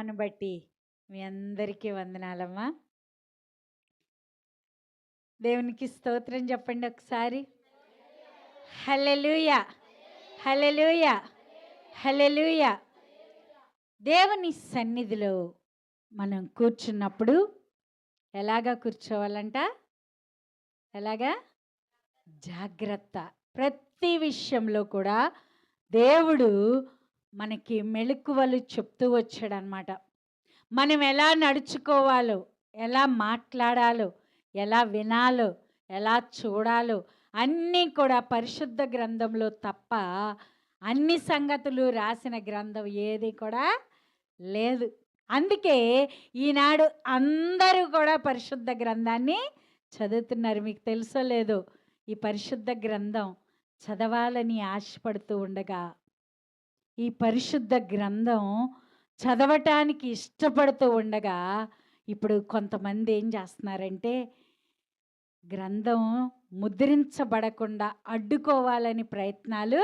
నామాన్ని బట్టి మీ అందరికీ వందనాలమ్మా. దేవునికి స్తోత్రం చెప్పండి ఒకసారి. హల్లెలూయా, హల్లెలూయా, హల్లెలూయా. దేవుని సన్నిధిలో మనం కూర్చున్నప్పుడు ఎలాగా కూర్చోవాలంట? ఎలాగా? జాగ్రత్త. ప్రతి విషయంలో కూడా దేవుడు మనకి మెళకువలు చెప్తూ వచ్చాడనమాట. మనం ఎలా నడుచుకోవాలో, ఎలా మాట్లాడాలో, ఎలా వినాలో, ఎలా చూడాలో అన్నీ కూడా పరిశుద్ధ గ్రంథంలో తప్ప అన్ని సంగతులు రాసిన గ్రంథం ఏది కూడా లేదు. అందుకే ఈనాడు అందరూ కూడా పరిశుద్ధ గ్రంథాన్ని చదువుతున్నారు. మీకు తెలుసో లేదో, ఈ పరిశుద్ధ గ్రంథం చదవాలని ఆశపడుతూ ఉండగా ఈ పరిశుద్ధ గ్రంథం చదవటానికి ఇష్టపడుతూ ఉండగా ఇప్పుడు కొంతమంది ఏం చేస్తున్నారంటే గ్రంథం ముద్రించబడకుండా అడ్డుకోవాలని ప్రయత్నాలు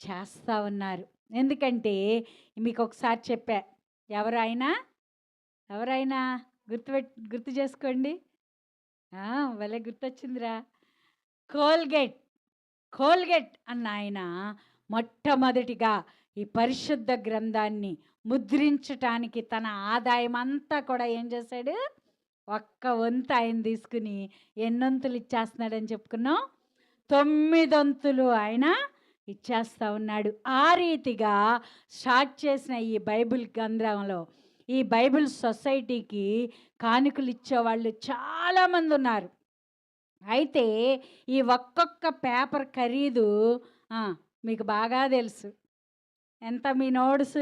చేస్తూ ఉన్నారు. ఎందుకంటే మీకు ఒకసారి చెప్పా, ఎవరైనా గుర్తు చేసుకోండి. భలే గుర్తొచ్చిందిరా. కోల్గేట్ అన్న ఆయన మొట్టమొదటిగా ఈ పరిశుద్ధ గ్రంథాన్ని ముద్రించటానికి తన ఆదాయం అంతా కూడా ఏం చేశాడు? ఒక్క వంతు ఆయన తీసుకుని ఎన్నొంతులు ఇచ్చేస్తున్నాడని చెప్పుకున్నాం. 9 వంతులు ఆయన ఇచ్చేస్తా ఉన్నాడు. ఆ రీతిగా స్టార్ట్ చేసిన ఈ బైబిల్ గ్రంథంలో ఈ బైబిల్ సొసైటీకి కానుకలు ఇచ్చేవాళ్ళు చాలామంది ఉన్నారు. అయితే ఈ ఒక్కొక్క పేపర్ ఖరీదు మీకు బాగా తెలుసు. ఎంత మీ నోట్స్?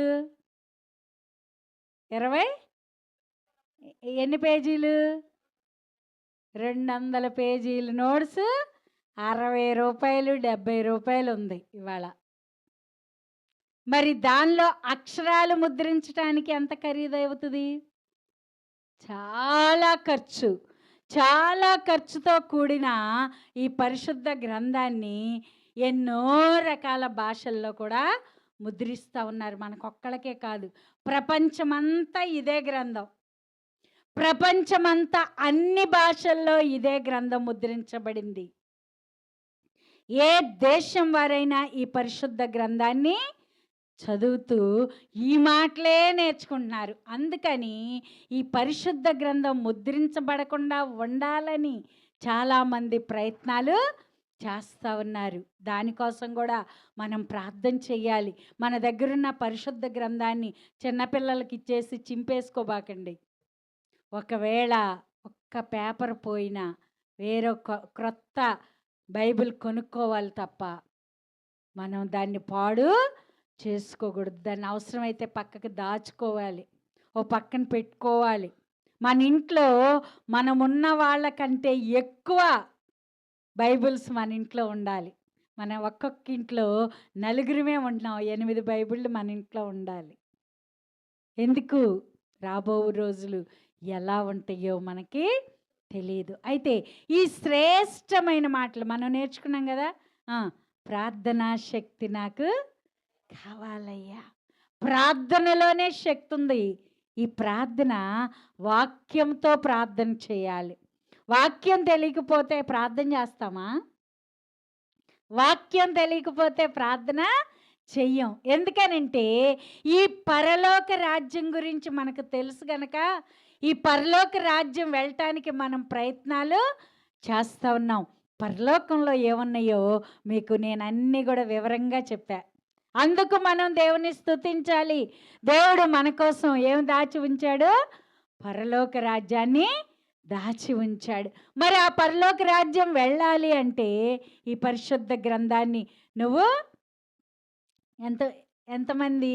20 ఎన్ని పేజీలు? 200 పేజీలు నోట్స్ 60 రూపాయలు 70 రూపాయలు ఉంది ఇవాళ. మరి దానిలో అక్షరాలు ముద్రించడానికి ఎంత ఖరీదు అవుతుంది? చాలా ఖర్చుతో కూడిన ఈ పరిశుద్ధ గ్రంథాన్ని ఎన్నో రకాల భాషల్లో కూడా ముద్రిస్తూ ఉన్నారు. మనకొక్కళ్ళకే కాదు, ప్రపంచమంతా ఇదే గ్రంథం. ప్రపంచమంతా అన్ని భాషల్లో ఇదే గ్రంథం ముద్రించబడింది. ఏ దేశం వారైనా ఈ పరిశుద్ధ గ్రంథాన్ని చదువుతూ ఈ మాటలే నేర్చుకుంటున్నారు. అందుకని ఈ పరిశుద్ధ గ్రంథం ముద్రించబడకుండా ఉండాలని చాలామంది ప్రయత్నాలు చేస్తూ ఉన్నారు. దానికోసం కూడా మనం ప్రార్థన చెయ్యాలి. మన దగ్గరున్న పరిశుద్ధ గ్రంథాన్ని చిన్నపిల్లలకి ఇచ్చేసి చింపేసుకోబాకండి. ఒకవేళ ఒక్క పేపర్ పోయినా క్రొత్త బైబిల్ కొనుక్కోవాలి తప్ప మనం దాన్ని పాడు చేసుకోకూడదు. దాన్ని అవసరమైతే పక్కకు దాచుకోవాలి, ఓ పక్కన పెట్టుకోవాలి. మన ఇంట్లో మనమున్న వాళ్ళకంటే ఎక్కువ బైబిల్స్ మన ఇంట్లో ఉండాలి. మనం ఒక్కొక్క ఇంట్లో నలుగురమే ఉంటున్నాం, 8 బైబిళ్ళు మన ఇంట్లో ఉండాలి. ఎందుకు? రాబో రోజులు ఎలా ఉంటాయో మనకి తెలియదు. అయితే ఈ శ్రేష్టమైన మాటలు మనం నేర్చుకున్నాం కదా. ప్రార్థనా శక్తి నాకు కావాలయ్యా. ప్రార్థనలోనే శక్తి ఉంది. ఈ ప్రార్థన వాక్యంతో ప్రార్థన చేయాలి. వాక్యం తెలియకపోతే ప్రార్థన చేస్తామా? వాక్యం తెలియకపోతే ప్రార్థన చెయ్యం. ఎందుకనంటే ఈ పరలోక రాజ్యం గురించి మనకు తెలుసు గనక ఈ పరలోక రాజ్యం వెళ్ళటానికి మనం ప్రయత్నాలు చేస్తూ ఉన్నాం. పరలోకంలో ఏమున్నాయో మీకు నేను అన్నీ కూడా వివరంగా చెప్పా. అందుకు మనం దేవుని స్తుతించాలి. దేవుడు మన కోసం ఏం దాచి ఉంచాడు? పరలోక రాజ్యాన్ని దాచి ఉంచాడు. మరి ఆ పరలోక రాజ్యం వెళ్ళాలి అంటే ఈ పరిశుద్ధ గ్రంథాన్ని నువ్వు ఎంతమంది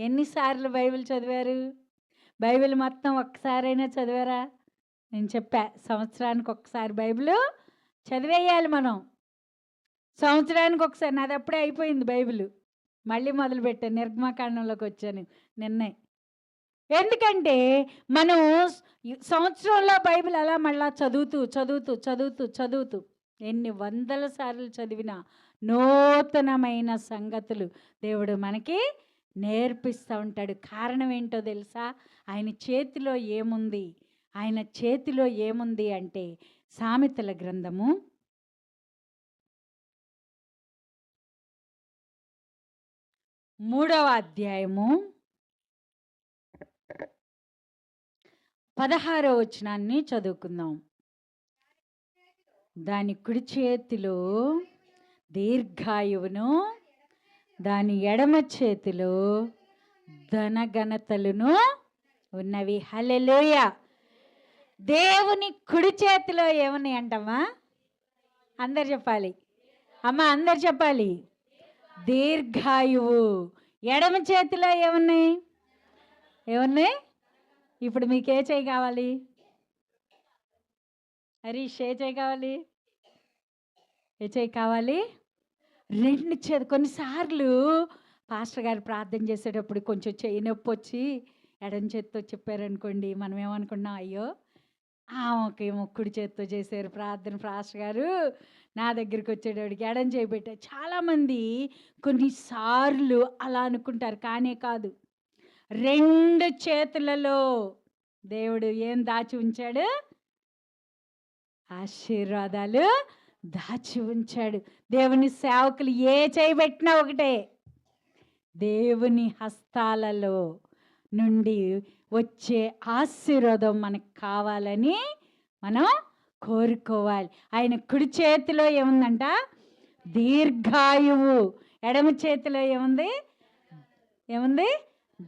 ఎన్నిసార్లు బైబిల్ చదివారు? బైబిల్ మొత్తం ఒక్కసారైనా చదివారా? నేను చెప్పా, సంవత్సరానికి ఒక్కసారి బైబిల్ చదివేయాలి మనం. సంవత్సరానికి ఒకసారి. నాది అప్పుడే అయిపోయింది బైబిల్, మళ్ళీ మొదలుపెట్టాను. నిర్గమకాండంలోకి వచ్చాను నిన్నే. ఎందుకంటే మనం సంవత్సరంలో బైబిల్ అలా మళ్ళా చదువుతూ ఎన్ని వందల సార్లు చదివినా నూతనమైన సంగతులు దేవుడు మనకి నేర్పిస్తూ ఉంటాడు. కారణం ఏంటో తెలుసా? ఆయన చేతిలో ఏముంది? ఆయన చేతిలో ఏముంది అంటే సామెతల గ్రంథము 3వ అధ్యాయము 16వ వచనాన్ని చదువుకుందాం. దాని కుడి చేతిలో దీర్ఘాయువును, దాని ఎడమ చేతిలో ధనఘనతలును ఉన్నవి. హల్లెలూయా! దేవుని కుడి చేతిలో ఏమున్నాయి అంటమ్మా? అందరు చెప్పాలి అమ్మా, అందరు చెప్పాలి. దీర్ఘాయువు. ఎడమ చేతిలో ఏమున్నాయి? ఏమున్నాయి? ఇప్పుడు మీకు ఏ చేయి కావాలి? హరీష్, ఏ చేయి కావాలి? ఏ చేయి కావాలి? 2 చేతులు. కొన్నిసార్లు పాస్టర్ గారు ప్రార్థన చేసేటప్పుడు కొంచెం చేయి నొప్పి వచ్చి ఎడమ చేతితో చెప్పారనుకోండి, మనం ఏమనుకున్నాం, అయ్యో ఆమెకేమో కుడి చేతితో చేశారు ప్రార్థన పాస్టర్ గారు, నా దగ్గరికి వచ్చేటప్పటికి ఎడం చేయి పెట్టారు. చాలామంది కొన్నిసార్లు అలా అనుకుంటారు, కానీ కాదు. 2 చేతులలో దేవుడు ఏం దాచి ఉంచాడు? ఆశీర్వాదాలు దాచి ఉంచాడు. దేవుని సేవకులు ఏ చేయి పెట్టినా ఒకటే, దేవుని హస్తాలలో నుండి వచ్చే ఆశీర్వాదం మనకు కావాలని మనం కోరుకోవాలి. ఆయన కుడి చేతిలో ఏముందంట? దీర్ఘాయువు. ఎడమ చేతిలో ఏముంది? ఏముంది?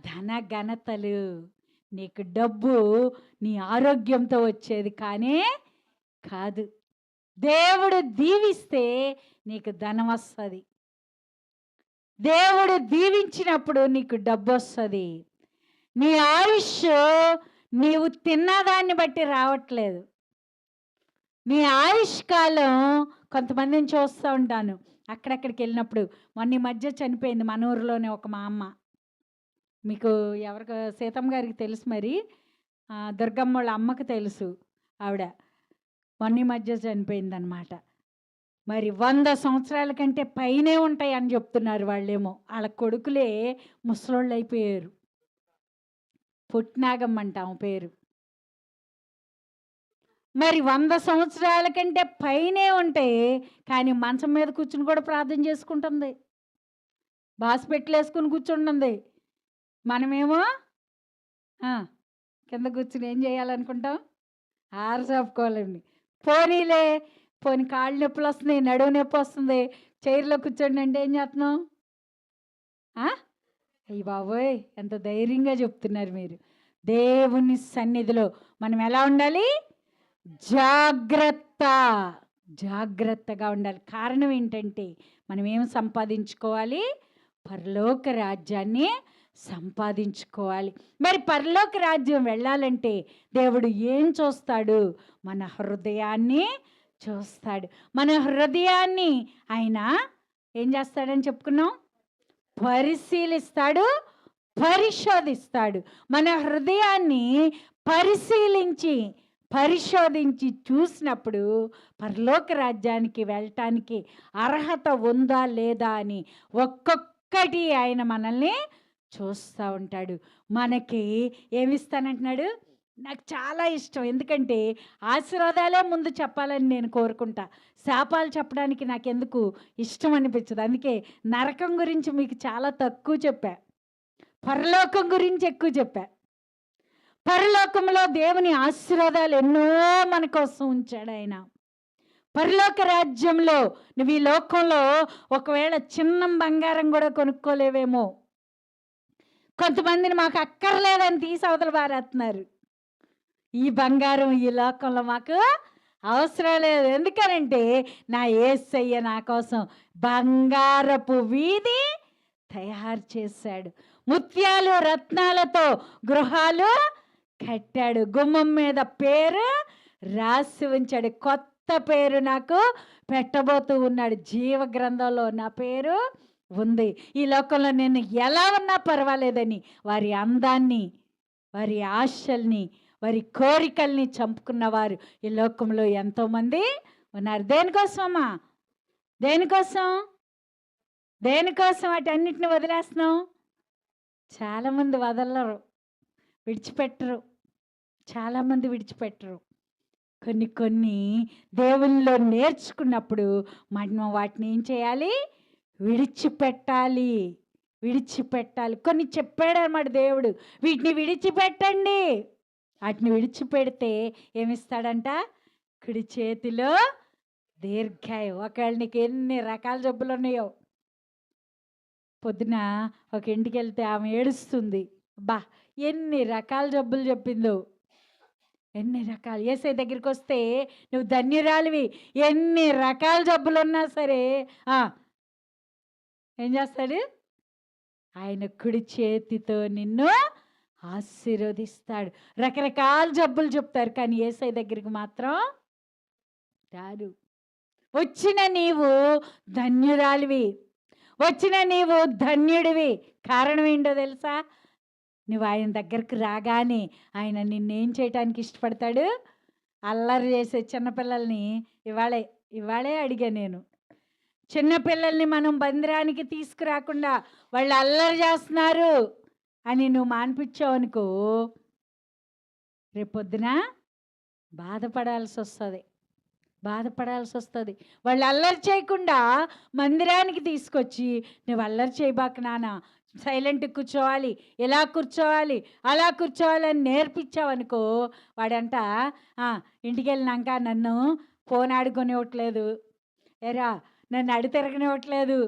ధనఘనతలు. నీకు డబ్బు నీ ఆరోగ్యంతో వచ్చేది కానే కాదు. దేవుడు దీవిస్తే నీకు ధనం వస్తుంది. దేవుడు దీవించినప్పుడు నీకు డబ్బు వస్తుంది. నీ ఆయుష్ నీవు తిన్నదాన్ని బట్టి రావట్లేదు. నీ ఆయుష్ కాలం కొంతమందిని చూస్తూ ఉంటాను అక్కడక్కడికి వెళ్ళినప్పుడు. మొన్న ఈ మధ్య చనిపోయింది మన ఊరిలోనే ఒక మా అమ్మ. మీకు ఎవరికి? సీతమ్మ గారికి తెలుసు, మరి దుర్గమ్మ వాళ్ళ అమ్మకు తెలుసు. ఆవిడ మొన్న ఈ మధ్య చనిపోయిందనమాట. మరి 100 సంవత్సరాల కంటే పైనే ఉంటాయి అని చెప్తున్నారు వాళ్ళేమో. వాళ్ళ కొడుకులే ముసలోళ్ళు అయిపోయారు. పుట్నాగమ్మ అంటాం పేరు. మరి 100 సంవత్సరాల కంటే పైనే ఉంటాయి, కానీ మంచం మీద కూర్చుని కూడా ప్రార్థన చేసుకుంటుంది. బాసిపెట్లు వేసుకుని కూర్చుంటుంది. మనమేమో కింద కూర్చుని ఏం చేయాలనుకుంటాం? ఆరసాపుకోవాలండి. పోనీ కాళ్ళు నొప్పులు వస్తున్నాయి, నడువు నొప్పి వస్తుంది, చైర్లో కూర్చోండి అంటే ఏం చేస్తున్నాం? అయ్యి బాబోయ్, ఎంత ధైర్యంగా చెప్తున్నారు మీరు. దేవుని సన్నిధిలో మనం ఎలా ఉండాలి? జాగ్రత్తగా ఉండాలి. కారణం ఏంటంటే మనం ఏం సంపాదించుకోవాలి? పరలోక రాజ్యాన్ని సంపాదించుకోవాలి. మరి పరలోక రాజ్యం వెళ్ళాలంటే దేవుడు ఏం చూస్తాడు? మన హృదయాన్ని చూస్తాడు. మన హృదయాన్ని ఆయన ఏం చేస్తాడని చెప్పుకున్నాం? పరిశీలిస్తాడు, పరిశోధిస్తాడు. మన హృదయాన్ని పరిశోధించి చూసినప్పుడు పరలోక రాజ్యానికి వెళ్ళటానికి అర్హత ఉందా లేదా అని ఒక్కొక్కటి ఆయన మనల్ని చూస్తూ ఉంటాడు. మనకి ఏమిస్తానంటున్నాడు? నాకు చాలా ఇష్టం, ఎందుకంటే ఆశీర్వాదాలే ముందు చెప్పాలని నేను కోరుకుంటా. శాపాలు చెప్పడానికి నాకెందుకు ఇష్టం అనిపించదు. అందుకే నరకం గురించి మీకు చాలా తక్కువ చెప్పా, పరలోకం గురించి ఎక్కువ చెప్పా. పరలోకంలో దేవుని ఆశీర్వాదాలు ఎన్నో మన కోసం ఉంచాడు ఆయన. పరలోక రాజ్యంలో నువ్వు ఈ లోకంలో ఒకవేళ చిన్న బంగారం కూడా కొనుక్కోలేవేమో. కొంతమందిని మాకు అక్కర్లేదని తీసి అవతల పారేస్తున్నారు. ఈ బంగారం ఈ లోకంలో మాకు అవసరం లేదు. ఎందుకనంటే నా యేసయ్య నా కోసం బంగారపు వీధి తయారు చేశాడు. ముత్యాలు రత్నాలతో గృహాలు కట్టాడు. గుమ్మం మీద పేరు రాసి ఉంచాడు. కొత్త పేరు నాకు పెట్టబోతూ ఉన్నాడు. జీవ గ్రంథంలో నా పేరు ఉంది. ఈ లోకంలో నేను ఎలా ఉన్నా పర్వాలేదని వారి అందాన్ని, వారి ఆశల్ని, వారి కోరికల్ని చంపుకున్నవారు ఈ లోకంలో ఎంతోమంది ఉన్నారు. దేనికోసమమ్మా? దేనికోసం వాటన్నిటిని వదిలేస్తున్నాం? చాలామంది వదలరు, విడిచిపెట్టరు. చాలామంది విడిచిపెట్టరు. కొన్ని కొన్ని దేవునిలో నేర్చుకున్నప్పుడు మనం వాటిని ఏం చేయాలి? విడిచిపెట్టాలి. విడిచిపెట్టాలి. కొన్ని చెప్పాడన్నమాట దేవుడు. వీటిని విడిచిపెట్టండి. వాటిని విడిచిపెడితే ఏమిస్తాడంట? కుడి చేతిలో దీర్ఘాయువు. ఒకవేళ నీకు ఎన్ని రకాల జబ్బులు ఉన్నాయో, పొద్దున ఒక ఇంటికి వెళ్తే ఆమె ఏడుస్తుంది. బా, ఎన్ని రకాల జబ్బులు చెప్పిందో, ఎన్ని రకాలు. యేసయ్య దగ్గరికి వస్తే నువ్వు ధన్యురాలివి. ఎన్ని రకాల జబ్బులు ఉన్నా సరే ఏం చేస్తాడు? ఆయన కుడి చేతితో నిన్ను ఆశీర్వదిస్తాడు. రకరకాల జబ్బులు చెప్తారు, కానీ యేసయ్య దగ్గరికి మాత్రం రారు. వచ్చిన నీవు ధన్యురాలివి, వచ్చిన నీవు ధన్యుడివి. కారణం ఏంటో తెలుసా? నువ్వు ఆయన దగ్గరికి రాగానే ఆయన నిన్నేం చేయటానికి ఇష్టపడతాడు? అల్లరి చేసే చిన్నపిల్లల్ని ఇవాళే అడిగా నేను. చిన్నపిల్లల్ని మనం మందిరానికి తీసుకురాకుండా వాళ్ళు అల్లరి చేస్తున్నారు అని నువ్వు మానిపించావు అనుకో, రేపొద్దున బాధపడాల్సి వస్తుంది. వాళ్ళు అల్లరి చేయకుండా మందిరానికి తీసుకొచ్చి, నువ్వు అల్లరి చేయబాక నాన్న, సైలెంట్గా కూర్చోవాలి, ఎలా కూర్చోవాలి, అలా కూర్చోవాలి అని నేర్పించావనుకో, వాడంట ఇంటికి వెళ్ళినాక నన్ను ఫోన్ ఆడుకొనివ్వట్లేదు, ఏరా నన్ను అడి తిరగనివ్వట్లేదు,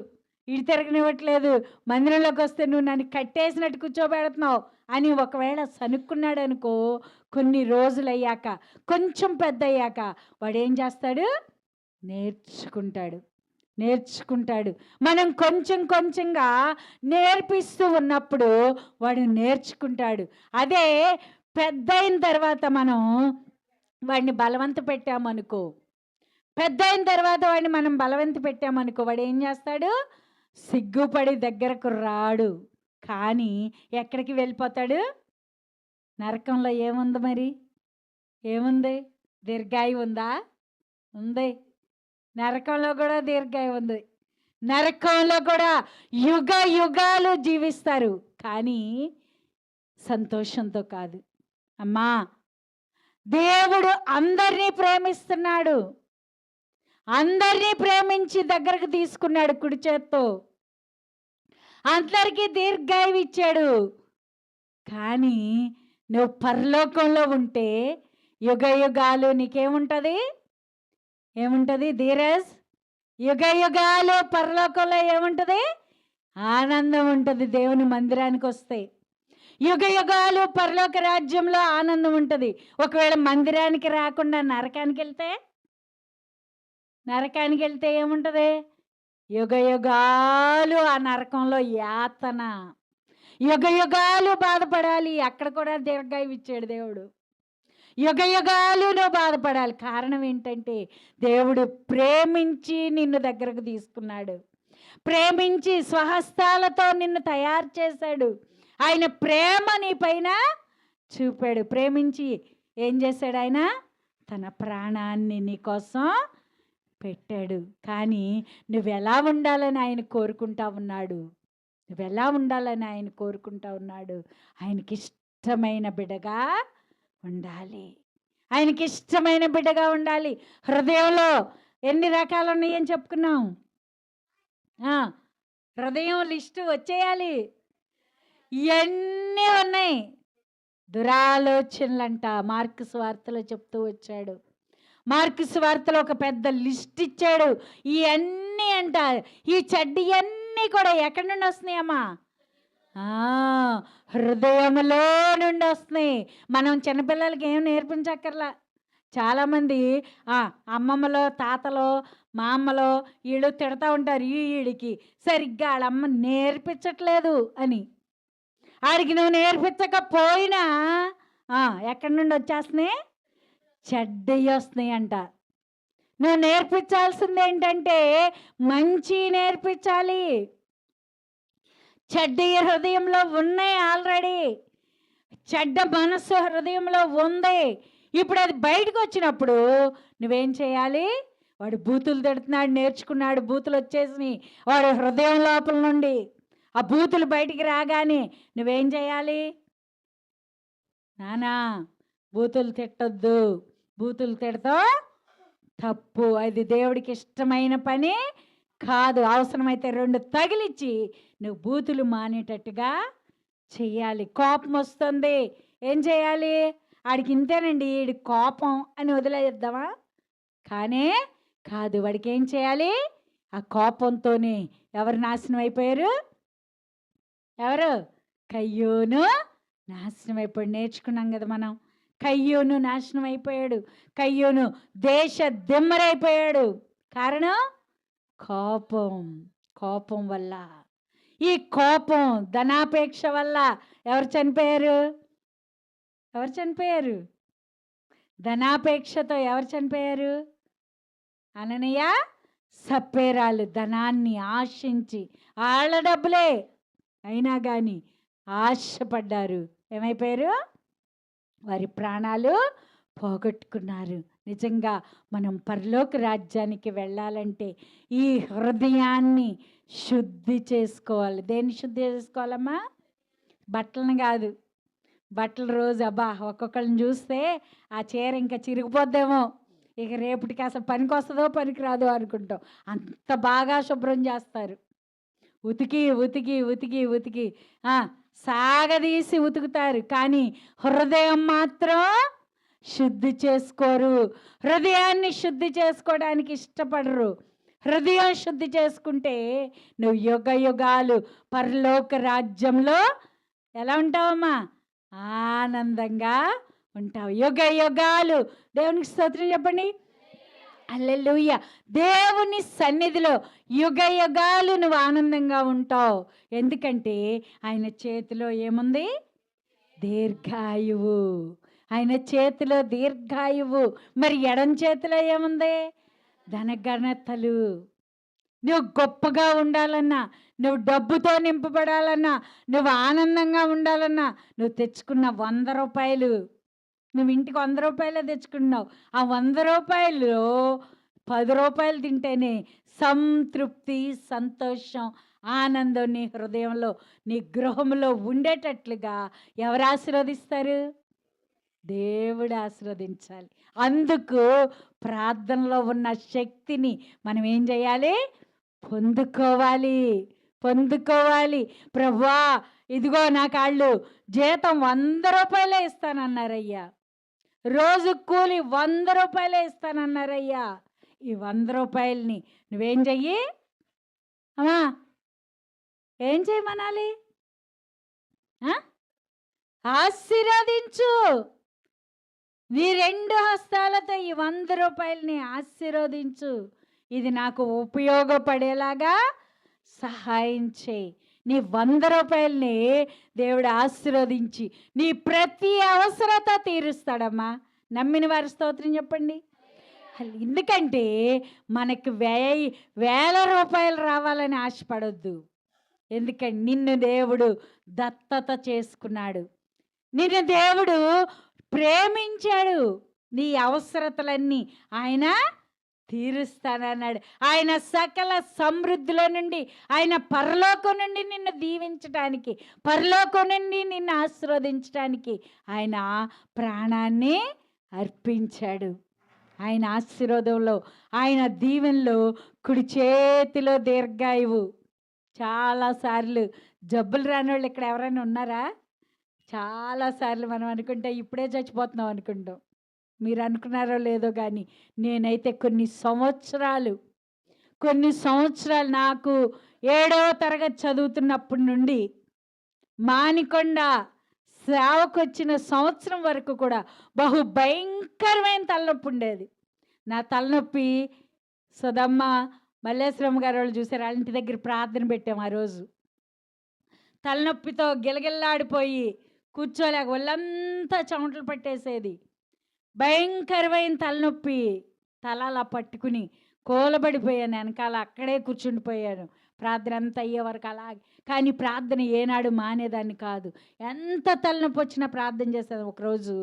ఇడి తిరగనివ్వట్లేదు, మందిరంలోకి వస్తే నువ్వు నన్ను కట్టేసినట్టు కూర్చోబెడుతున్నావు అని ఒకవేళ సనుక్కున్నాడు అనుకో, కొన్ని రోజులు అయ్యాక, కొంచెం పెద్ద అయ్యాక వాడు ఏం చేస్తాడు? నేర్చుకుంటాడు. మనం కొంచెం కొంచెంగా నేర్పిస్తూ ఉన్నప్పుడు వాడు నేర్చుకుంటాడు. అదే పెద్ద అయిన తర్వాత మనం వాడిని బలవంత పెట్టామనుకో, వాడు ఏం చేస్తాడు? సిగ్గుపడి దగ్గరకు రాడు, కానీ ఎక్కడికి వెళ్ళిపోతాడు? నరకంలో ఏముంది మరి? ఏముంది? దీర్ఘాయువు ఉందా? ఉంది. నరకంలో కూడా దీర్ఘాయువు ఉంది. నరకంలో కూడా యుగ యుగాలు జీవిస్తారు, కానీ సంతోషంతో కాదు. అమ్మా, దేవుడు అందరినీ ప్రేమిస్తున్నాడు. అందరినీ ప్రేమించి దగ్గరకు తీసుకున్నాడు కుడి చేత్తో. అందరికీ దీర్ఘాయువు ఇచ్చాడు. కానీ నువ్వు పరలోకంలో ఉంటే యుగ యుగాలు నీకేముంటుంది? ధీరజ్, యుగ యుగాలు పరలోకంలో ఏముంటుంది? ఆనందం ఉంటుంది. దేవుని మందిరానికి వస్తే యుగ యుగాలు పరలోక రాజ్యంలో ఆనందం ఉంటుంది. ఒకవేళ మందిరానికి రాకుండా నరకానికి వెళ్తే ఏముంటుంది? యుగ యుగాలు ఆ నరకంలో యాతన, యుగ యుగాలు బాధపడాలి. అక్కడ కూడా దీర్ఘాయువు ఇచ్చాడు దేవుడు. యుగ యుగాలు నువ్వు బాధపడాలి. కారణం ఏంటంటే దేవుడు ప్రేమించి నిన్ను దగ్గరకు తీసుకున్నాడు, ప్రేమించి స్వహస్తాలతో నిన్ను తయారు చేశాడు. ఆయన ప్రేమ నీ పైన చూపాడు. ప్రేమించి ఏం చేశాడు? ఆయన తన ప్రాణాన్ని నీ కోసం పెట్టాడు. కానీ నువ్వెలా ఉండాలని ఆయన కోరుకుంటా ఉన్నాడు. ఆయనకి ఇష్టమైన బిడ్డగా ఉండాలి. హృదయంలో ఎన్ని రకాలు ఉన్నాయని చెప్పుకున్నాం. హృదయం లిస్టు వచ్చేయాలి. ఇవన్నీ ఉన్నాయి. దురాలోచనలంట మార్కు సువార్తలో చెప్తూ వచ్చాడు. మార్కు సువార్తలో ఒక పెద్ద లిస్ట్ ఇచ్చాడు. ఇవన్నీ అంట, ఈ చెడ్డన్నీ కూడా ఎక్కడి నుండి వస్తున్నాయమ్మా? హృదయంలో నుండి వస్తున్నాయి. మనం చిన్నపిల్లలకి ఏం నేర్పించక్కర్లా. చాలామంది అమ్మమ్మలో, తాతలో, మా అమ్మలో వీళ్ళు తిడతా ఉంటారు, వీడికి సరిగ్గా వాళ్ళమ్మ నేర్పించట్లేదు అని. ఆడికి నువ్వు నేర్పించకపోయినా ఎక్కడి నుండి వచ్చేస్తున్నాయి? చెడ్డవి వస్తున్నాయి అంట. నువ్వు నేర్పించాల్సింది ఏంటంటే మంచి నేర్పించాలి. చెడ్డ హృదయంలో ఉన్నాయి ఆల్రెడీ. చెడ్డ మనస్సు హృదయంలో ఉంది. ఇప్పుడు అది బయటకు వచ్చినప్పుడు నువ్వేం చేయాలి? వాడు బూతులు తిడుతున్నాడు, నేర్చుకున్నాడు, బూతులు వచ్చేసి వాడు హృదయం లోపల నుండి ఆ బూతులు బయటికి రాగానే నువ్వేం చేయాలి? నానా బూతులు తిట్టొద్దు, బూతులు తిడతావు తప్పు, అది దేవుడికి ఇష్టమైన పని కాదు. అవసరమైతే 2 తగిలిచ్చి నువ్వు బూతులు మానేటట్టుగా చెయ్యాలి. కోపం వస్తుంది, ఏం చేయాలి? ఆడికి ఇంతేనండి, ఈడి కోపం అని వదిలేద్దామా? కానీ కాదు, వాడికి ఏం చేయాలి? ఆ కోపంతోనే ఎవరు నాశనం అయిపోయారు? ఎవరు? కయ్యోను నాశనం అయిపోయాడు. నేర్చుకున్నాం కదా మనం. కయ్యోను నాశనం అయిపోయాడు. కయ్యోను దేశ దిమ్మరైపోయాడు. కారణం కోపం. కోపం వల్ల, ఈ కోపం ధనాపేక్ష వల్ల ఎవరు చనిపోయారు? ఎవరు చనిపోయారు? ధనాపేక్షతో ఎవరు చనిపోయారు? అననీయ సప్పేరాలు ధనాన్ని ఆశించి, వాళ్ళ డబ్బులే అయినా కానీ ఆశపడ్డారు. ఏమైపోయారు? వారి ప్రాణాలు పోగొట్టుకున్నారు. నిజంగా మనం పరలోక రాజ్యానికి వెళ్ళాలంటే ఈ హృదయాన్ని శుద్ధి చేసుకోవాలి. దేన్ని శుద్ధి చేసుకోవాలమ్మా? బట్టలను కాదు. బట్టలు రోజు అబ్బా ఒక్కొక్కరిని చూస్తే ఆ చీర ఇంకా చిరిగిపోద్దేమో, ఇక రేపటికి అసలు పనికి వస్తుందో పనికి రాదో అనుకుంటాం. అంత బాగా శుభ్రం చేస్తారు. ఉతికి ఉతికి ఉతికి ఉతికి సాగదీసి ఉతుకుతారు, కానీ హృదయం మాత్రం శుద్ధి చేసుకోరు. హృదయాన్ని శుద్ధి చేసుకోవడానికి ఇష్టపడరు. హృదయం శుద్ధి చేసుకుంటే నువ్వు యుగ యుగాలు పరలోక రాజ్యంలో ఎలా ఉంటావమ్మా? ఆనందంగా ఉంటావు యుగ యుగాలు. దేవునికి స్తోత్రం చెప్పండి. హల్లెలూయా. దేవుని సన్నిధిలో యుగ యుగాలు నువ్వు ఆనందంగా ఉంటావు. ఎందుకంటే ఆయన చేతిలో ఏముంది? దీర్ఘాయువు. ఆయన చేతిలో దీర్ఘాయువు. మరి ఎడం చేతిలో ఏముంది? ధనఘనతలు. నువ్వు గొప్పగా ఉండాలన్నా, నువ్వు డబ్బుతో నింపబడాలన్నా, నువ్వు ఆనందంగా ఉండాలన్నా, నువ్వు తెచ్చుకున్న 100 రూపాయలు, నువ్వు ఇంటికి 100 రూపాయలే తెచ్చుకున్నావు. ఆ 100 రూపాయలు 10 రూపాయలు తింటేనే సంతృప్తి, సంతోషం, ఆనందం నీ హృదయంలో, నీ గృహంలో ఉండేటట్లుగా ఎవరు ఆశీర్వదిస్తారు? దేవుడు ఆశీర్వదించాలి. అందుకు ప్రార్థనలో ఉన్న శక్తిని మనం ఏం చేయాలి? పొందుకోవాలి. పొందుకోవాలి. ప్రభువా ఇదిగో నా కాళ్ళు జీతం 100 రూపాయలే ఇస్తానన్నారయ్యా, రోజు కూలి 100 రూపాయలే ఇస్తానన్నారయ్యా. ఈ 100 రూపాయలని నువ్వేం చెయ్యి అమ్మా? ఏం చేయమనాలి? ఆశీర్వదించు. నీ 2 హస్తాలతో ఈ 100 రూపాయలని ఆశీర్వదించు. ఇది నాకు ఉపయోగపడేలాగా సహాయం చేయి. నీ 100 రూపాయలని దేవుడు ఆశీర్వదించి నీ ప్రతి అవసరత తీరుస్తాడమ్మా. నమ్మిన వారి స్తోత్రం చెప్పండి. ఎందుకంటే మనకు వేల రూపాయలు రావాలని ఆశపడొద్దు. ఎందుకంటే నిన్ను దేవుడు దత్తత చేసుకున్నాడు. నిన్ను దేవుడు ప్రేమించాడు. నీ అవసరతలన్నీ ఆయన తీరుస్తానన్నాడు. ఆయన సకల సమృద్ధిలో నుండి, ఆయన పరలోకం నుండి నిన్ను దీవించడానికి, పరలోకం నుండి నిన్ను ఆశీర్వదించడానికి ఆయన ప్రాణాన్ని అర్పించాడు. ఆయన ఆశీర్వాదంలో, ఆయన దీవెనలో కుడి చేతిలో దీర్ఘాయువు. చాలాసార్లు జబ్బులు రాని వాళ్ళు ఇక్కడ ఎవరైనా ఉన్నారా? చాలాసార్లు మనం అనుకుంటే ఇప్పుడే చచ్చిపోతున్నాం అనుకుంటాం. మీరు అనుకున్నారో లేదో కానీ నేనైతే కొన్ని సంవత్సరాలు నాకు 7వ తరగతి చదువుతున్నప్పటి నుండి మానికొండ సేవకు వచ్చిన సంవత్సరం వరకు కూడా బహు భయంకరమైన తలనొప్పి ఉండేది. నా తలనొప్పి సుధమ్మ మల్లేశ్వరమ్మ గారు వాళ్ళు చూసారు, వాళ్ళ ఇంటి దగ్గర ప్రార్థన పెట్టాము. ఆ రోజు తలనొప్పితో గిలగిల్లాడిపోయి కూర్చోలేక ఒళ్ళంతా చెమటలు పట్టేసేది. భయంకరమైన తలనొప్పి. తల అలా పట్టుకుని కూలబడిపోయాను, వెనకాల అక్కడే కూర్చుండిపోయాను ప్రార్థన అంతా అయ్యే వరకు అలాగే. కానీ ప్రార్థన ఏనాడు మానేదాన్ని కాదు. ఎంత తలనొప్పి వచ్చినా ప్రార్థన చేస్తాను. ఒకరోజు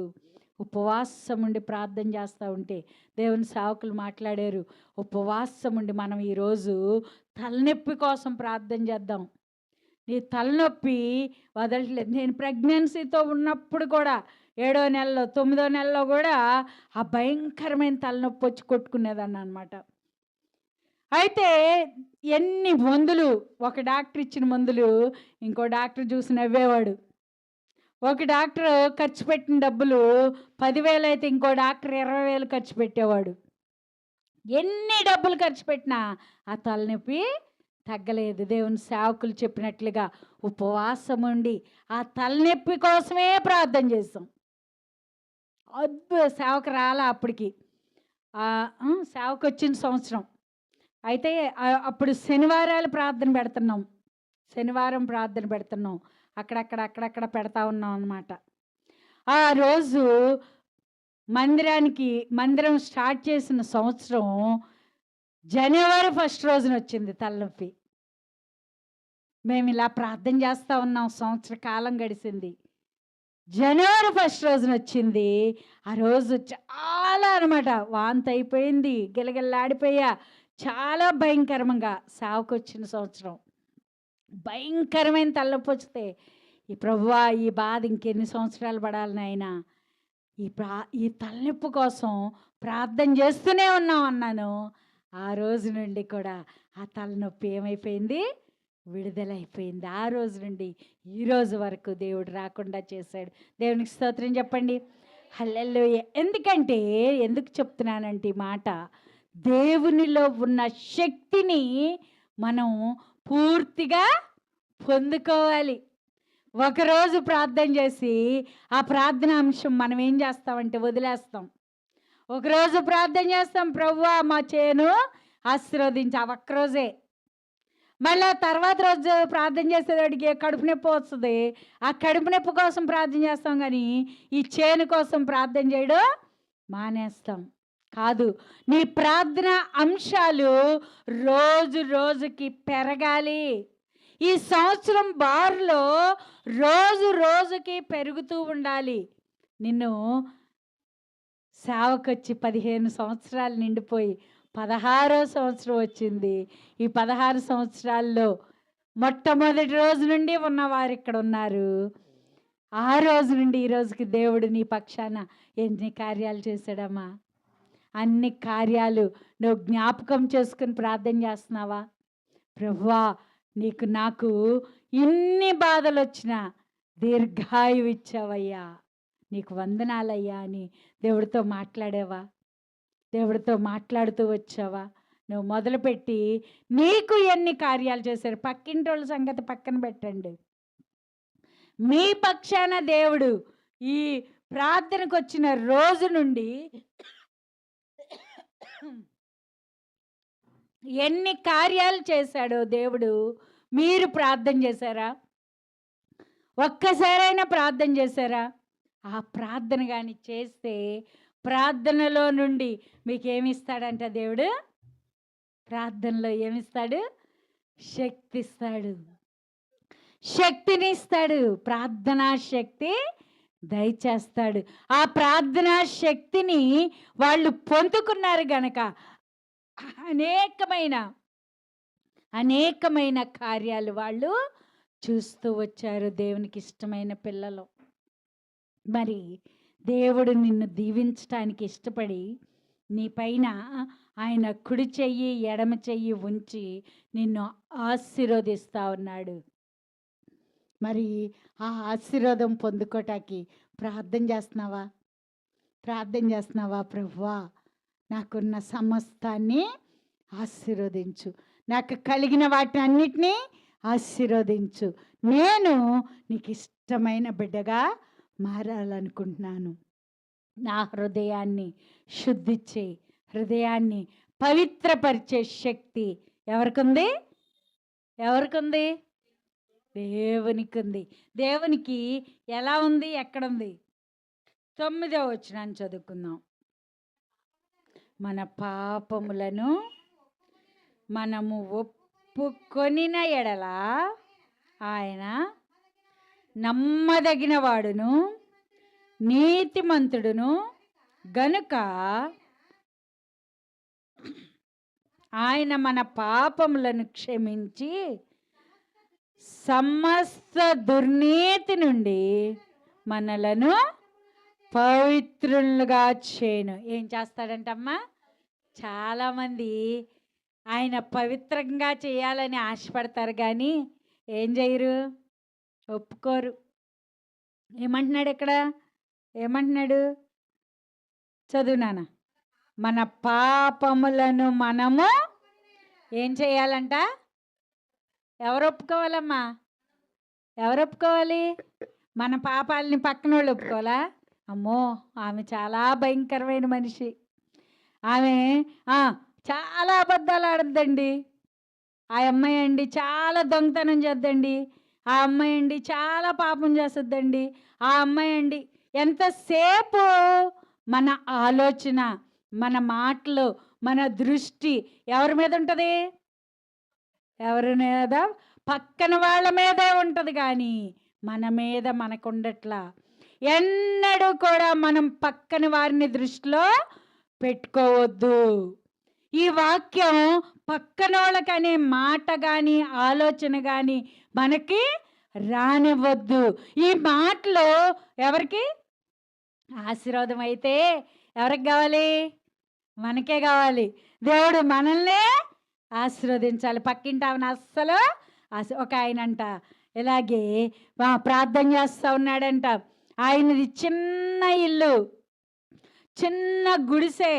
ఉపవాసం ఉండి ప్రార్థన చేస్తూ ఉంటే దేవుని సేవకులు మాట్లాడారు, ఉపవాసం ఉండి మనం ఈరోజు తలనొప్పి కోసం ప్రార్థన చేద్దాం. నీ తలనొప్పి వదలట్లేదు. నేను ప్రెగ్నెన్సీతో ఉన్నప్పుడు కూడా 7వ నెలలో, 9వ నెలలో కూడా ఆ భయంకరమైన తలనొప్పి వచ్చి కొట్టుకునేదాన్ని అనమాట. అయితే ఎన్ని మందులు, ఒక డాక్టర్ ఇచ్చిన మందులు ఇంకో డాక్టర్ చూసి నవ్వేవాడు. ఒక డాక్టర్ ఖర్చు పెట్టిన డబ్బులు 10,000 అయితే ఇంకో డాక్టర్ 20,000 ఖర్చు పెట్టేవాడు. ఎన్ని డబ్బులు ఖర్చు పెట్టినా ఆ తలనొప్పి తగ్గలేదు. దేవుని సేవకులు చెప్పినట్లుగా ఉపవాసం ఉండి ఆ తలనొప్పి కోసమే ప్రార్థన చేసాం. సేవకు రాలా అప్పటికి. సేవకు వచ్చిన సంవత్సరం. అయితే అప్పుడు శనివారాలు ప్రార్థన పెడుతున్నాం. శనివారం ప్రార్థన పెడుతున్నాం. అక్కడక్కడ పెడతా ఉన్నాం అన్నమాట. ఆ రోజు మందిరం స్టార్ట్ చేసిన సంవత్సరం జనవరి 1 రోజున వచ్చింది తలనొప్పి. మేము ఇలా ప్రార్థన చేస్తూ ఉన్నాం. సంవత్సర కాలం గడిచింది. జనవరి 1 రోజున వచ్చింది. ఆ రోజు చాలా అనమాట వాంతి అయిపోయింది, గిలగిల్లాడిపోయా. చాలా భయంకరంగా సావుకొచ్చిన సంవత్సరం భయంకరమైన తలనొప్పి వస్తే, ఈ ప్రభువా ఈ బాధ ఇంకెన్ని సంవత్సరాలు పడాలి నాయనా, ఈ తలనొప్పి కోసం ప్రార్థన చేస్తూనే ఉన్నాం అన్నాను. ఆ రోజు నుండి కూడా ఆ తలనొప్పి ఏమైపోయింది, విడుదలైపోయింది. ఆ రోజు నుండి ఈ రోజు వరకు దేవుడు రాకుండా చేశాడు. దేవునికి స్తోత్రం చెప్పండి. హల్లెలూయా. ఎందుకు చెప్తున్నానంటే ఈ మాట, దేవునిలో ఉన్న శక్తిని మనం పూర్తిగా పొందుకోవాలి. ఒకరోజు ప్రార్థన చేసి ఆ ప్రార్థన అంశం మనం ఏం చేస్తామంటే వదిలేస్తాం. ఒకరోజు ప్రార్థన చేస్తాం, ప్రభువా మా చేను ఆశీర్వదించి, ఆ ఒక్కరోజే. మళ్ళీ తర్వాత రోజు ప్రార్థన చేసేవాడికి కడుపు నొప్పి వస్తుంది. ఆ కడుపు నొప్పి కోసం ప్రార్థన చేస్తాం, కానీ ఈ చేను కోసం ప్రార్థన చేయడం మానేస్తాం. కాదు, నీ ప్రార్థన అంశాలు రోజు రోజుకి పెరగాలి. ఈ సంవత్సరం బారులో రోజు రోజుకి పెరుగుతూ ఉండాలి. నిన్ను సేవకొచ్చి 15 సంవత్సరాలు నిండిపోయి 16వ సంవత్సరం వచ్చింది. ఈ 16 సంవత్సరాల్లో మొట్టమొదటి రోజు నుండి ఉన్నవారు ఇక్కడ ఉన్నారు. ఆ రోజు నుండి ఈ రోజుకి దేవుడు నీ పక్షాన ఎన్ని కార్యాలు చేశాడమ్మా. అన్ని కార్యాలు నువ్వు జ్ఞాపకం చేసుకుని ప్రార్థన చేస్తున్నావా? ప్రభువా నాకు ఇన్ని బాధలు వచ్చినా దీర్ఘాయువు ఇచ్చావయ్యా, నీకు వందనాలయ్యా అని దేవుడితో మాట్లాడేవా? దేవుడితో మాట్లాడుతూ వచ్చావా? నువ్వు మొదలుపెట్టి నీకు ఎన్ని కార్యాలు చేశారు. పక్కింటి వాళ్ళ సంగతి పక్కన పెట్టండి. మీ పక్షాన దేవుడు ఈ ప్రార్థనకు వచ్చిన రోజు నుండి ఎన్ని కార్యాలు చేశాడో దేవుడు. మీరు ప్రార్థన చేశారా? ఒక్కసారైనా ప్రార్థన చేశారా? ఆ ప్రార్థన కానీ చేస్తే ప్రార్థనలో నుండి మీకు ఏమిస్తాడంట దేవుడు? ప్రార్థనలో ఏమిస్తాడు? శక్తి ఇస్తాడు, శక్తిని ఇస్తాడు. ప్రార్థనా శక్తి దయచేస్తాడు. ఆ ప్రార్థనా శక్తిని వాళ్ళు పొందుకున్నారు గనక అనేకమైన కార్యాలు వాళ్ళు చూస్తూ వచ్చారు. దేవునికి ఇష్టమైన పిల్లలు. మరి దేవుడు నిన్ను దీవించటానికి ఇష్టపడి నీ పైన ఆయన కుడి చెయ్యి ఎడమ చెయ్యి ఉంచి నిన్ను ఆశీర్వదిస్తూ ఉన్నాడు. మరి ఆ ఆశీర్వాదం పొందుకోటానికి ప్రార్థన చేస్తున్నావా? ప్రభువా నాకున్న సమస్తాన్ని ఆశీర్వదించు, నాకు కలిగిన వాటిని అన్నిటినీ ఆశీర్వదించు, నేను నీకు ఇష్టమైన బిడ్డగా మారాలనుకుంటున్నాను. నా హృదయాన్ని శుద్ధి చేయి. హృదయాన్ని పవిత్రపరిచే శక్తి ఎవరికుంది? దేవునికి ఉంది. దేవునికి ఎలా ఉంది? ఎక్కడుంది? 9వ వచనాన్ని చదువుకుందాం. మన పాపములను మనము ఒప్పుకొనిన ఎడల ఆయన నమ్మదగిన వాడును నీతిమంతుడును గనుక ఆయన మన పాపములను క్షమించి సమస్త దుర్నీతి నుండి మనలను పవిత్రులుగా చేయను. ఏం చేస్తాడంటమ్మా? చాలామంది ఆయన పవిత్రంగా చేయాలని ఆశపడతారు కానీ ఏం చేయరు, ఒప్పుకోరు. ఏమంటున్నాడు ఇక్కడ? ఏమంటున్నాడు? చదువు నాన్న. మన పాపములను మనము ఏం చేయాలంట? ఎవరు ఒప్పుకోవాలమ్మా? ఎవరు ఒప్పుకోవాలి? మన పాపాలని పక్కన వాళ్ళు ఒప్పుకోవాలా? అమ్మో, ఆమె చాలా భయంకరమైన మనిషి. ఆమె చాలా అబద్ధాలు ఆడద్దండి. ఆ అమ్మాయి అండి చాలా దొంగతనం చేద్దండి. ఆ అమ్మాయి అండి చాలా పాపం చేస్తుందండి. ఆ అమ్మాయి అండి ఎంతసేపు మన ఆలోచన, మన మాటలు, మన దృష్టి ఎవరి మీద ఉంటుంది? ఎవరి మీద? పక్కన వాళ్ళ మీదే ఉంటుంది కానీ మన మీద మనకు ఉండట్లా. ఎన్నడూ కూడా మనం పక్కన వారిని దృష్టిలో పెట్టుకోవద్దు. ఈ వాక్యం పక్కనోళ్ళకనే మాట కానీ ఆలోచన కానీ మనకి రానివ్వద్దు. ఈ మాటలు ఎవరికి ఆశీర్వాదం అయితే ఎవరికి కావాలి? మనకే కావాలి. దేవుడు మనల్నే ఆశీర్వదించాలి. పక్కింటి ఆమెను అస్సలు ఒక ఆయన అంట ఇలాగే ప్రార్థన చేస్తూ ఉన్నాడంట. ఆయనది చిన్న ఇల్లు, చిన్న గుడిసె.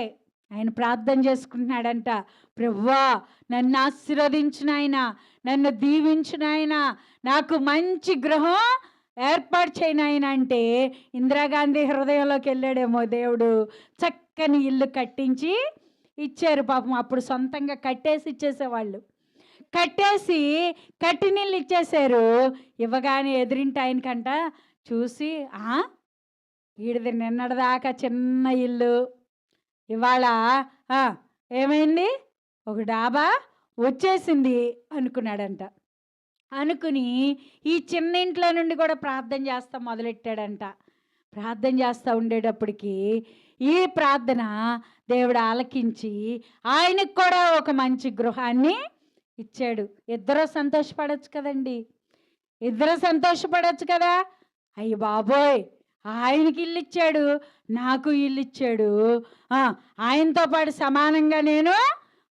ఆయన ప్రార్థన చేసుకుంటున్నాడంట. ప్రభువా, నన్ను ఆశీర్వదించిన ఆయన, నన్ను దీవించిన ఆయన, నాకు మంచి గృహం ఏర్పాటు చేయను ఆయన అంటే ఇందిరాగాంధీ హృదయంలోకి వెళ్ళాడేమో దేవుడు. చక్కని ఇల్లు కట్టించి ఇచ్చారు. పాపం అప్పుడు సొంతంగా కట్టేసి ఇచ్చేసేవాళ్ళు. కట్టేసి కట్టినీళ్ళు ఇచ్చేసారు. ఇవ్వగానే ఎదురింటి ఆయనకంట చూసి, వీడిది నిన్నటిదాకా చిన్న ఇల్లు, ఇవాళ ఏమైంది, ఒక డాబా వచ్చేసింది అనుకున్నాడంట. అనుకుని ఈ చిన్న ఇంట్లో నుండి కూడా ప్రార్థన చేస్తా మొదలెట్టాడంట. ప్రార్థన చేస్తూ ఉండేటప్పటికి ఈ ప్రార్థన దేవుడు ఆలకించి ఆయనకు కూడా ఒక మంచి గృహాన్ని ఇచ్చాడు. ఇద్దరు సంతోషపడచ్చు కదండి, ఇద్దరు సంతోషపడచ్చు కదా. అయ్యి బాబోయ్, ఆయనకి ఇల్లు ఇచ్చాడు, నాకు ఇల్లు ఇచ్చాడు, ఆయనతో పాటు సమానంగా నేను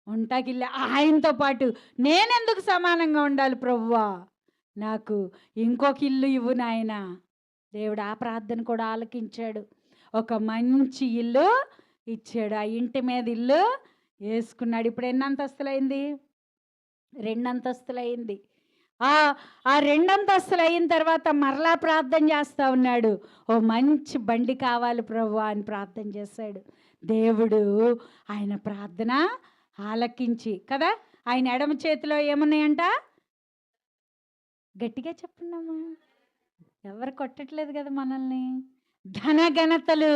ఉంటాకిల్లు. ఆయనతో పాటు నేనెందుకు సమానంగా ఉండాలి ప్రభువా? నాకు ఇంకొక ఇల్లు ఇవ్వు నాయన. దేవుడు ఆ ప్రార్థన కూడా ఆలకించాడు. ఒక మంచి ఇల్లు ఇచ్చాడు. ఆ ఇంటి మీద ఇల్లు వేసుకున్నాడు. ఇప్పుడు ఎన్ని అంతస్తులైంది? 2 అంతస్తులైంది. ఆ 2 అంతస్తులు అయిన తర్వాత మరలా ప్రార్థన చేస్తూ ఉన్నాడు. ఓ మంచి బండి కావాలి ప్రభువా అని ప్రార్థన చేశాడు. దేవుడు ఆయన ప్రార్థన ఆలకించి కదా, ఆయన ఎడమ చేతిలో ఏమున్నాయంట? గట్టిగా చెప్పున్నాము, ఎవరు కొట్టట్లేదు కదా మనల్ని. ధనఘనతలు.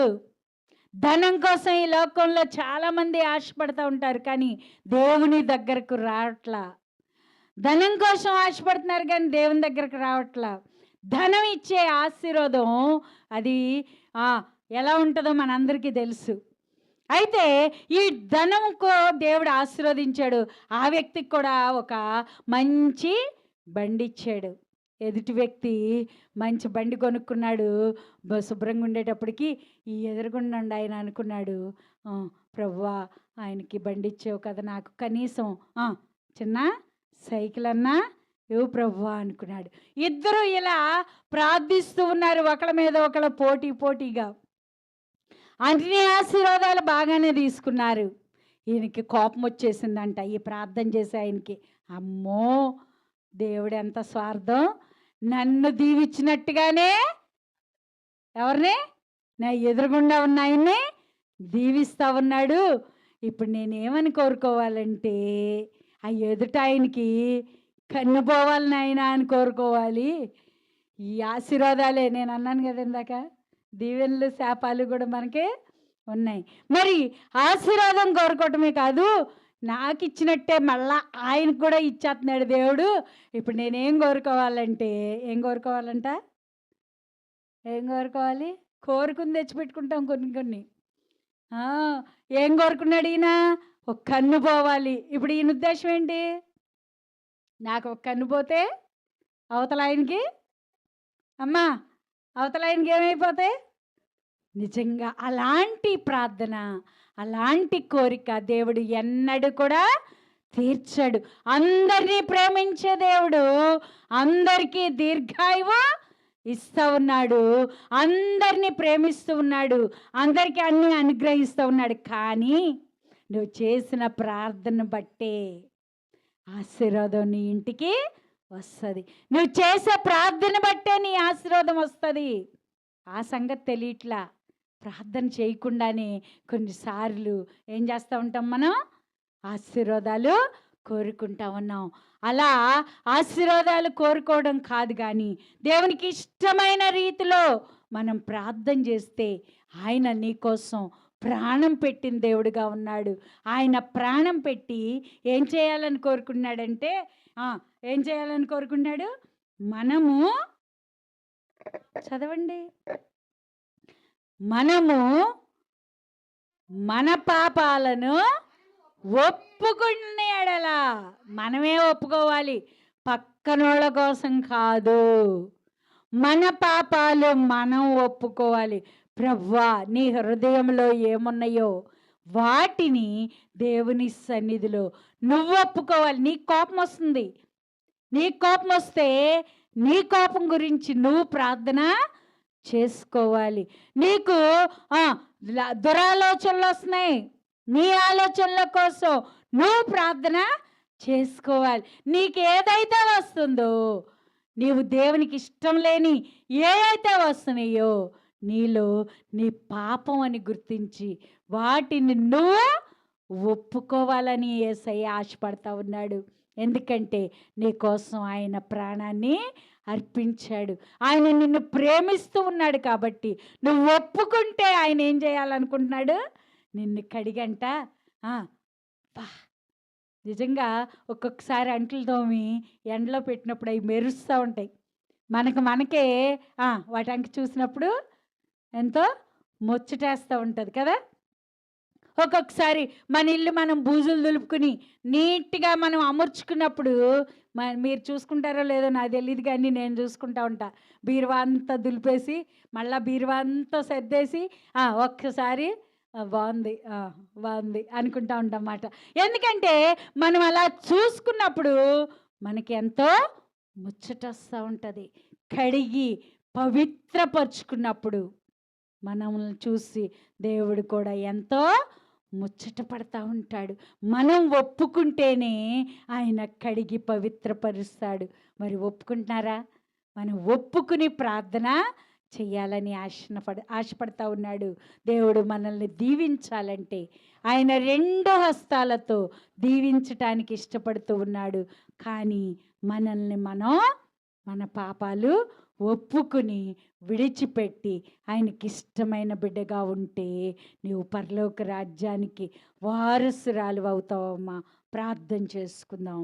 ధనం కోసం ఈ లోకంలో చాలామంది ఆశపడుతూ ఉంటారు కానీ దేవుని దగ్గరకు రావట్లా. ధనం కోసం ఆశపడుతున్నారు కానీ దేవుని దగ్గరకు రావట్లా. ధనం ఇచ్చే ఆశీర్వాదం అది ఎలా ఉంటుందో మనందరికీ తెలుసు. అయితే ఈ ధనంకు దేవుడు ఆశీర్వదించాడు. ఆ వ్యక్తికి కూడా ఒక మంచి బండి ఇచ్చాడు. ఎదుటి వ్యక్తి మంచి బండి కొనుక్కున్నాడు. శుభ్రంగా ఉండేటప్పటికి ఈ ఎదురుగుండా ఆయన అనుకున్నాడు, ప్రభువా, ఆయనకి బండి ఇచ్చావు కదా, నాకు కనీసం చిన్న సైకిల్ అన్నా ఇవ్వు ప్రభువా అనుకున్నాడు. ఇద్దరు ఇలా ప్రార్థిస్తూ ఉన్నారు, ఒకళ్ళ మీద ఒకళ్ళ పోటీగా. అన్ని ఆశీర్వాదాలు బాగానే తీసుకున్నారు. ఈయనకి కోపం వచ్చేసిందంట ఈ ప్రార్థన చేసే ఆయనకి. అమ్మో, దేవుడు ఎంత స్వార్థం, నన్ను దీవించినట్టుగానే ఎవరిని? నా ఎదురుగుండా ఉన్న ఆయన్ని దీవిస్తూ ఉన్నాడు. ఇప్పుడు నేనేమని కోరుకోవాలంటే ఆ ఎదుట ఆయనకి కన్ను పోవాలి నాయనా అని కోరుకోవాలి. ఈ ఆశీర్వాదాలే నేను అన్నాను కదా ఇందాక, దీవెనలు శాపాలు కూడా మనకి ఉన్నాయి. మరి ఆశీర్వాదం కోరుకోవటమే కాదు, నాకు ఇచ్చినట్టే మళ్ళా ఆయనకు కూడా ఇచ్చేస్తున్నాడు దేవుడు. ఇప్పుడు నేనేం కోరుకోవాలంటే ఏం కోరుకోవాలంట? ఏం కోరుకోవాలి? కోరుకుని తెచ్చిపెట్టుకుంటాం కొన్ని. ఏం కోరుకున్నాడు ఈయన? ఒక కన్ను పోవాలి. ఇప్పుడు ఈయన ఉద్దేశం ఏంటి? నాకు ఒక కన్ను పోతే అవతల ఆయనకి అమ్మా అవతల ఆయనకి ఏమైపోతాయి? నిజంగా అలాంటి ప్రార్థన, అలాంటి కోరిక దేవుడు ఎన్నడూ కూడా తీర్చడు. అందరినీ ప్రేమించే దేవుడు అందరికీ దీర్ఘాయువు ఇస్తా ఉన్నాడు. అందరినీ ప్రేమిస్తూ ఉన్నాడు. అందరికీ అన్నీ అనుగ్రహిస్తూ ఉన్నాడు. కానీ నువ్వు చేసిన ప్రార్థన బట్టే ఆశీర్వాదం నీ ఇంటికి వస్తుంది. నువ్వు చేసే ప్రార్థన బట్టే నీ ఆశీర్వాదం వస్తుంది. ఆ సంగతి తెలియట్లా. ప్రార్థన చేయకుండానే కొన్నిసార్లు ఏం చేస్తూ ఉంటాం మనం? ఆశీర్వాదాలు కోరుకుంటా ఉన్నాం. అలా ఆశీర్వాదాలు కోరుకోవడం కాదు, కానీ దేవునికి ఇష్టమైన రీతిలో మనం ప్రార్థన చేస్తే ఆయన నీకోసం ప్రాణం పెట్టిన దేవుడుగా ఉన్నాడు. ఆయన ప్రాణం పెట్టి ఏం చేయాలని కోరుకున్నాడంటే ఏం చేయాలని కోరుకున్నాడు? మనము చదవండి. మనము మన పాపాలను ఒప్పుకున్న ఎడల, మనమే ఒప్పుకోవాలి, పక్కనోళ్ళ కోసం కాదు. మన పాపాలు మనం ఒప్పుకోవాలి. ప్రభువా, నీ హృదయంలో ఏమున్నాయో వాటిని దేవుని సన్నిధిలో నువ్వు ఒప్పుకోవాలి. నీ కోపం వస్తుంది. నీ కోపం వస్తే నీ కోపం గురించి నువ్వు ప్రార్థన చేసుకోవాలి. నీకు దురాలోచనలు వస్తున్నాయి, నీ ఆలోచనల కోసం నువ్వు ప్రార్థన చేసుకోవాలి. నీకు ఏదైతే వస్తుందో, నీవు దేవునికి ఇష్టం లేని ఏవైతే వస్తున్నాయో నీలో నీ పాపం అని గుర్తించి వాటిని నువ్వు ఒప్పుకోవాలని యేసయ్య ఆశపడతా ఉన్నాడు. ఎందుకంటే నీ కోసం ఆయన ప్రాణాన్ని అర్పించాడు. ఆయన నిన్ను ప్రేమిస్తూ ఉన్నాడు. కాబట్టి నువ్వు ఒప్పుకుంటే ఆయన ఏం చేయాలనుకుంటున్నాడు? నిన్ను కడిగంట నిజంగా ఒక్కొక్కసారి అంట్లు తోమి ఎండలో పెట్టినప్పుడు అవి మెరుస్తూ ఉంటాయి. మనకే వాటి చూసినప్పుడు ఎంతో ముచ్చటేస్తూ ఉంటుంది కదా. ఒక్కొక్కసారి మన ఇల్లు మనం బూజులు దులుపుకుని నీట్గా మనం అమర్చుకున్నప్పుడు మీరు చూసుకుంటారో లేదో నాకు తెలియదు, కానీ నేను చూసుకుంటా ఉంటా. బీరువా అంతా దులిపేసి మళ్ళీ బీరువా అంతా సర్దేసి ఒక్కసారి బాగుంది బాగుంది అనుకుంటా ఉంటాం అన్నమాట. ఎందుకంటే మనం అలా చూసుకున్నప్పుడు మనకి ఎంతో ముచ్చటొస్తూ ఉంటుంది. కడిగి పవిత్రపరుచుకున్నప్పుడు మనల్ని చూసి దేవుడు కూడా ఎంతో ముచ్చట పడతా ఉంటాడు. మనం ఒప్పుకుంటేనే ఆయన కడిగి పవిత్రపరుస్తాడు. మరి ఒప్పుకుంటున్నారా? మనం ఒప్పుకుని ప్రార్థన చెయ్యాలని ఆశపడతా ఉన్నాడు. దేవుడు మనల్ని దీవించాలంటే ఆయన 2 హస్తాలతో దీవించటానికి ఇష్టపడుతూ ఉన్నాడు. కానీ మనల్ని మన పాపాలు ఒప్పుకుని విడిచిపెట్టి ఆయనకి ఇష్టమైన బిడ్డగా ఉంటే నీవు పరలోక రాజ్యానికి వారసురాలు అవుతావమ్మా. ప్రార్థన చేసుకుందాం.